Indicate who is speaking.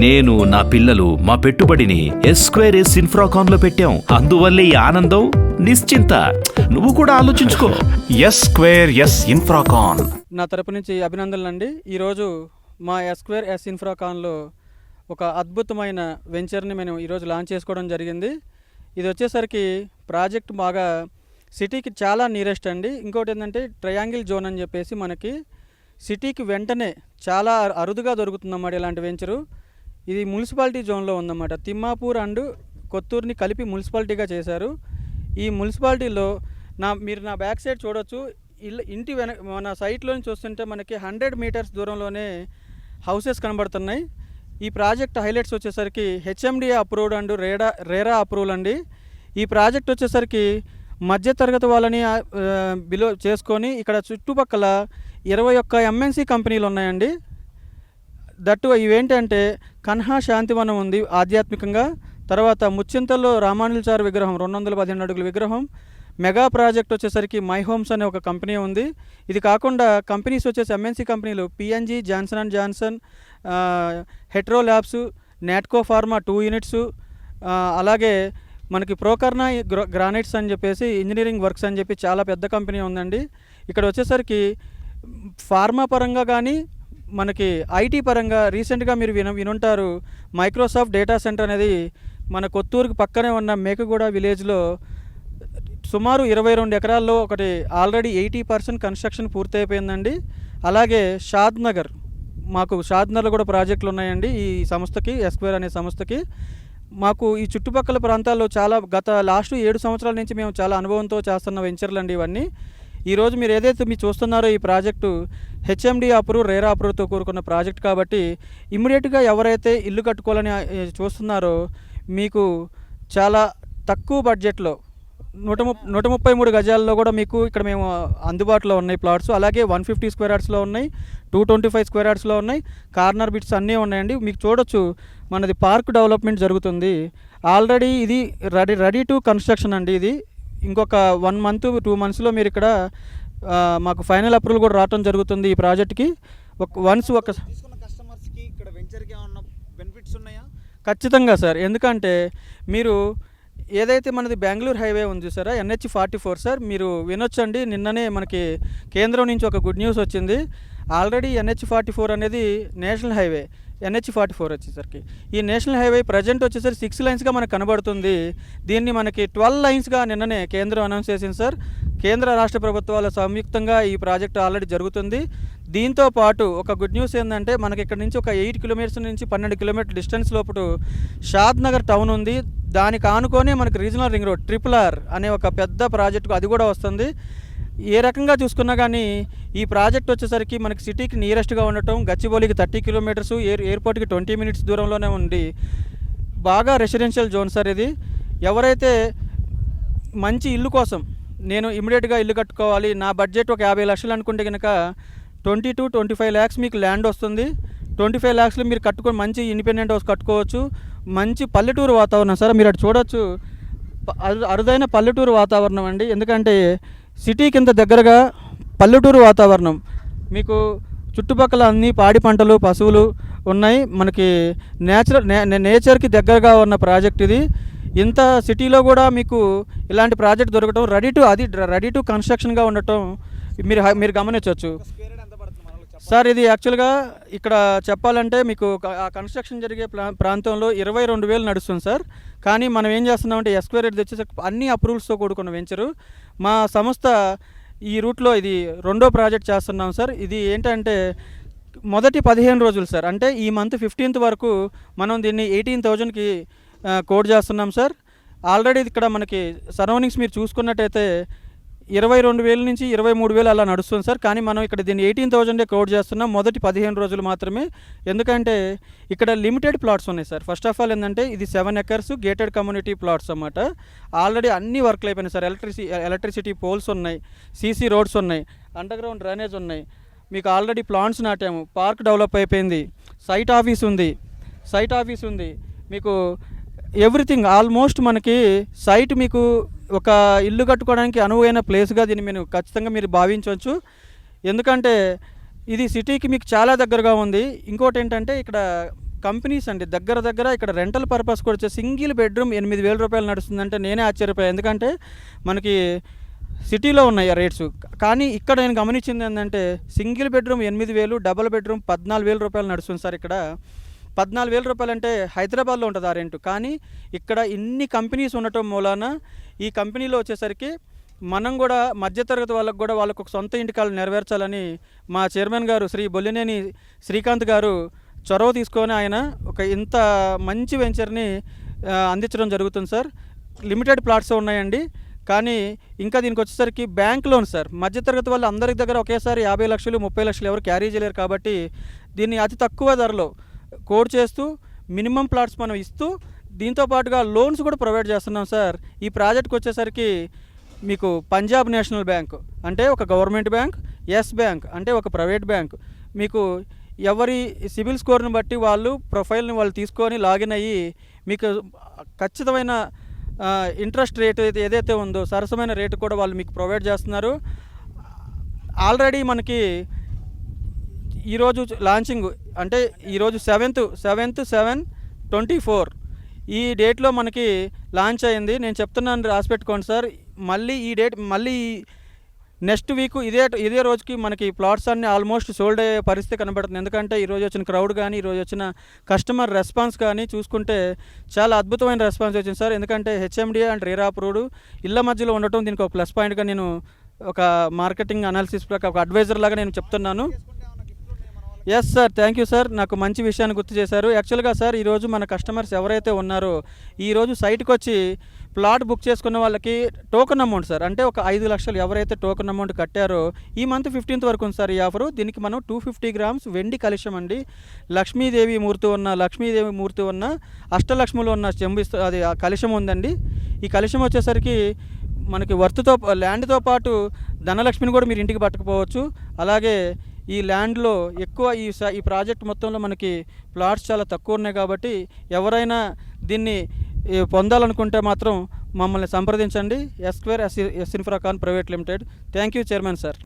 Speaker 1: నేను, నా పిల్లలు మా పెట్టుబడిని ఎస్2ఎస్ ఇన్ఫ్రాకాన్లో పెట్టాం. అందువల్లే ఈ ఆనందం, నిశ్చింత. నువ్వు కూడా ఆలోచించుకో.
Speaker 2: ఎస్2ఎస్ ఇన్ఫ్రాకాన్.
Speaker 3: నా తరపు నుంచి అభినందనలండి. ఈరోజు మా ఎస్2ఎస్ ఇన్ఫ్రాకాన్లో ఒక అద్భుతమైన వెంచర్ని మేము ఈరోజు లాంచ్ చేసుకోవడం జరిగింది. ఇది వచ్చేసరికి ప్రాజెక్ట్ బాగా సిటీకి చాలా నియరెస్ట్ అండి. ఇంకోటి ఏంటంటే ట్రయాంగిల్ జోన్ అని చెప్పేసి మనకి సిటీకి వెంటనే చాలా అరుదుగా దొరుకుతుందన్నమాట ఇలాంటి వెంచరు. ఇది మున్సిపాలిటీ జోన్లో ఉందన్నమాట. తిమ్మాపూర్ అండ్ కొత్తూరుని కలిపి మున్సిపాలిటీగా చేశారు. ఈ మున్సిపాలిటీలో మీరు నా బ్యాక్ సైడ్ చూడొచ్చు. ఇంటి మన సైట్లోని చూస్తుంటే మనకి 100 మీటర్స్ దూరంలోనే హౌసెస్ కనబడుతున్నాయి. ఈ ప్రాజెక్ట్ హైలైట్స్ వచ్చేసరికి HMDA approved and RERA approval అండి. ఈ ప్రాజెక్ట్ వచ్చేసరికి మధ్యతరగతి వాళ్ళని బిలో చేసుకొని ఇక్కడ చుట్టుపక్కల 21 ఎంఎన్సీ కంపెనీలు ఉన్నాయండి. దట్టు ఇవేంటంటే కన్హా శాంతివనం ఉంది ఆధ్యాత్మికంగా. తర్వాత ముచ్చింతల్లో రామానుజాచారి విగ్రహం 212 అడుగుల విగ్రహం. మెగా ప్రాజెక్ట్ వచ్చేసరికి మై హోమ్స్ అనే ఒక కంపెనీ ఉంది. ఇది కాకుండా కంపెనీస్ వచ్చేసి ఎంఎన్సీ కంపెనీలు PNG, Johnson and Johnson, Hetero labs, Natco pharma 2 units, అలాగే మనకి ప్రోకర్నా గ్రానైట్స్ అని చెప్పేసి ఇంజనీరింగ్ వర్క్స్ అని చెప్పి చాలా పెద్ద కంపెనీ ఉందండి. ఇక్కడ వచ్చేసరికి ఫార్మా పరంగా కానీ మనకి ఐటీ పరంగా రీసెంట్గా మీరు వినుంటారు మైక్రోసాఫ్ట్ డేటా సెంటర్ అనేది మన కొత్తూరుకి పక్కనే ఉన్న మేకగూడ విలేజ్లో సుమారు 22 ఎకరాల్లో ఒకటి ఆల్రెడీ 80% కన్స్ట్రక్షన్ పూర్తయిపోయిందండి. అలాగే మాకు షాద్నగర్లో కూడా ప్రాజెక్టులు ఉన్నాయండి. ఈ సంస్థకి ఎస్2 అనే సంస్థకి మాకు ఈ చుట్టుపక్కల ప్రాంతాల్లో చాలా లాస్ట్ 7 సంవత్సరాల నుంచి మేము చాలా అనుభవంతో చేస్తున్న వెంచర్లు అండి ఇవన్నీ. ఈరోజు మీరు ఏదైతే మీరు చూస్తున్నారో ఈ ప్రాజెక్టు హెచ్ఎండి అప్రూవ్, రేరా అప్రూవ్తో కూడుకున్న ప్రాజెక్ట్ కాబట్టి ఇమ్మీడియట్గా ఎవరైతే ఇల్లు కట్టుకోవాలని చూస్తున్నారో మీకు చాలా తక్కువ బడ్జెట్లో 133 గజాల్లో కూడా మీకు ఇక్కడ మేము అందుబాటులో ఉన్నాయి ప్లాట్స్. అలాగే 150 స్క్వేర్ యార్డ్స్లో ఉన్నాయి, 225 స్క్వేర్ యార్డ్స్లో ఉన్నాయి, కార్నర్ బిట్స్ అన్నీ ఉన్నాయండి. మీకు చూడొచ్చు మనది పార్క్ డెవలప్మెంట్ జరుగుతుంది ఆల్రెడీ. ఇది రెడీ టు కన్స్ట్రక్షన్ అండి. ఇది ఇంకొక 1 మంత్ 2 మంత్స్లో మీరు ఇక్కడ మాకు ఫైనల్ అప్రూవల్ కూడా రావడం జరుగుతుంది ఈ ప్రాజెక్ట్కి. ఖచ్చితంగా సార్. ఎందుకంటే మీరు ఏదైతే మనది బెంగళూరు హైవే ఉంది చూసారా, NH44 సార్, మీరు వినొచ్చండి. నిన్ననే మనకి కేంద్రం నుంచి ఒక గుడ్ న్యూస్ వచ్చింది. ఆల్రెడీ NH44 అనేది నేషనల్ హైవే. NH44 వచ్చేసరికి ఈ నేషనల్ హైవే ప్రజెంట్ వచ్చేసరికి 6 లైన్స్గా మనకు కనబడుతుంది. దీన్ని మనకి 12 లైన్స్గా నిన్ననే కేంద్రం అనౌన్స్ చేసింది సార్. కేంద్ర రాష్ట్ర ప్రభుత్వాల సంయుక్తంగా ఈ ప్రాజెక్టు ఆల్రెడీ జరుగుతుంది. దీంతో పాటు ఒక గుడ్ న్యూస్ ఏంటంటే మనకి ఇక్కడ నుంచి ఒక 8 కిలోమీటర్స్ నుంచి 12 కిలోమీటర్ డిస్టెన్స్ లోపల షాద్నగర్ టౌన్ ఉంది. దానికి ఆనుకొని మనకి రీజనల్ రింగ్ రోడ్ RRR అనే ఒక పెద్ద ప్రాజెక్టు అది కూడా వస్తుంది. ఏ రకంగా చూసుకున్నా కానీ ఈ ప్రాజెక్ట్ వచ్చేసరికి మనకి సిటీకి నియరెస్ట్గా ఉండటం, గచ్చిబౌలికి 30 కిలోమీటర్స్, ఎయిర్పోర్ట్కి 20 మినిట్స్ దూరంలోనే ఉండి బాగా రెసిడెన్షియల్ జోన్ సార్ ఇది. ఎవరైతే మంచి ఇల్లు కోసం నేను ఇమ్మీడియట్గా ఇల్లు కట్టుకోవాలి, నా బడ్జెట్ ఒక 50 లక్షలు అనుకుంటే కనుక 20 to 25 lakhs మీకు ల్యాండ్ వస్తుంది. 25 lakhsలో మీరు కట్టుకొని మంచి ఇండిపెండెంట్ హౌస్ కట్టుకోవచ్చు. మంచి పల్లెటూరు వాతావరణం సార్. మీరు అటు చూడొచ్చు, అరుదైన పల్లెటూరు వాతావరణం అండి. ఎందుకంటే సిటీ కింద దగ్గరగా పల్లెటూరు వాతావరణం. మీకు చుట్టుపక్కల అన్ని పాడి పంటలు, పశువులు ఉన్నాయి. మనకి నేచర్కి దగ్గరగా ఉన్న ప్రాజెక్ట్ ఇది. ఇంత సిటీలో కూడా మీకు ఇలాంటి ప్రాజెక్ట్ దొరకటం, రెడీ టు కన్స్ట్రక్షన్గా ఉండటం మీరు గమనించవచ్చు సార్. ఇది యాక్చువల్గా ఇక్కడ చెప్పాలంటే మీకు ఆ కన్స్ట్రక్షన్ జరిగే ప్రాంతంలో 22,000 నడుస్తుంది సార్. కానీ మనం ఏం చేస్తున్నామంటే ఎస్2 వచ్చేసరికి అన్ని అప్రూవల్స్తో కూడుకున్న వెంచరు. మా సంస్థ ఈ రూట్లో ఇది 2వ ప్రాజెక్ట్ చేస్తున్నాం సార్. ఇది ఏంటంటే మొదటి 15 రోజులు సార్, అంటే ఈ మంత్ 15th వరకు మనం దీన్ని 18,000కి కోడ్ చేస్తున్నాం సార్. ఆల్రెడీ ఇక్కడ మనకి సరౌండింగ్స్ మీరు చూసుకున్నట్టయితే 22,000 నుంచి 23,000 అలా నడుస్తుంది సార్. కానీ మనం ఇక్కడ దీన్ని 18,000 కోడ్ చేస్తున్నాం మొదటి 15 రోజులు మాత్రమే. ఎందుకంటే ఇక్కడ లిమిటెడ్ ప్లాట్స్ ఉన్నాయి సార్. ఫస్ట్ ఆఫ్ ఆల్ ఏంటంటే ఇది 7 acres గేటెడ్ కమ్యూనిటీ ప్లాట్స్ అన్నమాట. ఆల్రెడీ అన్ని వర్క్లు అయిపోయినాయి సార్. ఎలక్ట్రిసిటీ పోల్స్ ఉన్నాయి, సీసీ రోడ్స్ ఉన్నాయి, అండర్ గ్రౌండ్ డ్రైనేజ్ ఉన్నాయి. మీకు ఆల్రెడీ ప్లాంట్స్ నాటాము, పార్క్ డెవలప్ అయిపోయింది, సైట్ ఆఫీస్ ఉంది. మీకు ఎవ్రీథింగ్ ఆల్మోస్ట్ మనకి సైట్ మీకు ఒక ఇల్లు కట్టుకోవడానికి అనువైన ప్లేస్గా దీన్ని మీరు ఖచ్చితంగా మీరు భావించవచ్చు. ఎందుకంటే ఇది సిటీకి మీకు చాలా దగ్గరగా ఉంది. ఇంకోటి ఏంటంటే ఇక్కడ కంపెనీస్ అండి దగ్గర ఇక్కడ రెంటల్ పర్పస్ కూడా వచ్చే సింగిల్ బెడ్రూమ్ 8,000 రూపాయలు నడుస్తుందంటే నేనే ఆశ్చర్యపోయాను. ఎందుకంటే మనకి సిటీలో ఉన్నాయి ఆ రేట్స్, కానీ ఇక్కడ నేను గమనించింది ఏంటంటే సింగిల్ బెడ్రూమ్ 8,000, డబుల్ బెడ్రూమ్ 14,000 రూపాయలు నడుస్తుంది సార్. ఇక్కడ 14,000 రూపాయలు అంటే హైదరాబాద్లో ఉంటుంది ఆ రెంట్, కానీ ఇక్కడ ఇన్ని కంపెనీస్ ఉండటం మూలాన ఈ కంపెనీలో వచ్చేసరికి మనం కూడా మధ్యతరగతి వాళ్ళకు కూడా వాళ్ళకు ఒక సొంత ఇంటికాలు నెరవేర్చాలని మా చైర్మన్ గారు శ్రీ బొల్లినేని శ్రీకాంత్ గారు చొరవ తీసుకొని ఆయన ఒక ఇంత మంచి వెంచర్ని అందించడం జరుగుతుంది సార్. లిమిటెడ్ ప్లాట్స్ ఉన్నాయండి, కానీ ఇంకా దీనికి వచ్చేసరికి బ్యాంక్ లోన్ సార్. మధ్యతరగతి వాళ్ళు అందరి దగ్గర ఒకేసారి 50 లక్షలు 30 లక్షలు ఎవరు క్యారీ చేయలేరు, కాబట్టి దీన్ని అతి తక్కువ ధరలో కోడ్ చేస్తూ మినిమం ప్లాట్స్ మనం ఇస్తూ దీంతో పాటుగా లోన్స్ కూడా ప్రొవైడ్ చేస్తున్నాం సార్. ఈ ప్రాజెక్ట్కి వచ్చేసరికి మీకు పంజాబ్ నేషనల్ బ్యాంక్ అంటే ఒక గవర్నమెంట్ బ్యాంక్, ఎస్ బ్యాంక్ అంటే ఒక ప్రైవేట్ బ్యాంక్, మీకు ఎవరి సిబిల్ స్కోర్ని బట్టి వాళ్ళు ప్రొఫైల్ని వాళ్ళు తీసుకొని లాగిన్ అయ్యి మీకు ఖచ్చితమైన ఇంట్రెస్ట్ రేట్ ఏదైతే ఉందో సరసమైన రేటు కూడా వాళ్ళు మీకు ప్రొవైడ్ చేస్తున్నారు. ఆల్రెడీ మనకి ఈరోజు లాంచింగ్ అంటే ఈరోజు 7/7/24 ఈ డేట్లో మనకి లాంచ్ అయింది. నేను చెప్తున్నాను, రాసి పెట్టుకోండి సార్. మళ్ళీ ఈ డేట్ మళ్ళీ నెక్స్ట్ వీక్ ఇదే రోజుకి మనకి ప్లాట్స్ అన్నీ ఆల్మోస్ట్ సోల్డ్ అయ్యే పరిస్థితి కనబడుతుంది. ఎందుకంటే ఈరోజు వచ్చిన క్రౌడ్ కానీ ఈరోజు వచ్చిన కస్టమర్ రెస్పాన్స్ కానీ చూసుకుంటే చాలా అద్భుతమైన రెస్పాన్స్ వచ్చింది సార్. ఎందుకంటే హెచ్ఎండిఏ అండ్ రేరా అప్రూవ్డ్ ఇళ్ళ మధ్యలో ఉండటం దీనికి ఒక ప్లస్ పాయింట్గా నేను ఒక మార్కెటింగ్ అనాలిసిస్ ప్రకారం ఒక అడ్వైజర్ లాగా నేను చెప్తున్నాను. Yes sir, thank you sir, నాకు మంచి విషయాన్ని గుర్తు చేశారు. యాక్చువల్గా సార్ ఈరోజు మన కస్టమర్స్ ఎవరైతే ఉన్నారో ఈరోజు సైట్కి వచ్చి ప్లాట్ బుక్ చేసుకున్న వాళ్ళకి టోకెన్ అమౌంట్ సార్, అంటే ఒక 5 లక్షలు ఎవరైతే టోకెన్ అమౌంట్ కట్టారో ఈ మంత్ 15th వరకు ఉంది సార్ ఈ ఆఫరు. దీనికి మనం 250 గ్రామ్స్ వెండి కలశం అండి, లక్ష్మీదేవి మూర్తి ఉన్న అష్టలక్ష్ములు ఉన్న చెంబిస్తూ అది ఆ కలశం ఉందండి. ఈ కలశం వచ్చేసరికి మనకి వర్త్తో ల్యాండ్తో పాటు ధనలక్ష్మిని కూడా మీరు ఇంటికి పట్టుకుపోవచ్చు. అలాగే ఈ ల్యాండ్లో ఎక్కువ ఈ ప్రాజెక్ట్ మొత్తంలో మనకి ప్లాట్స్ చాలా తక్కువ ఉన్నాయి, కాబట్టి ఎవరైనా దీన్ని పొందాలనుకుంటే మాత్రం మమ్మల్ని సంప్రదించండి. S square S Infracon private limited. Thank you chairman sir.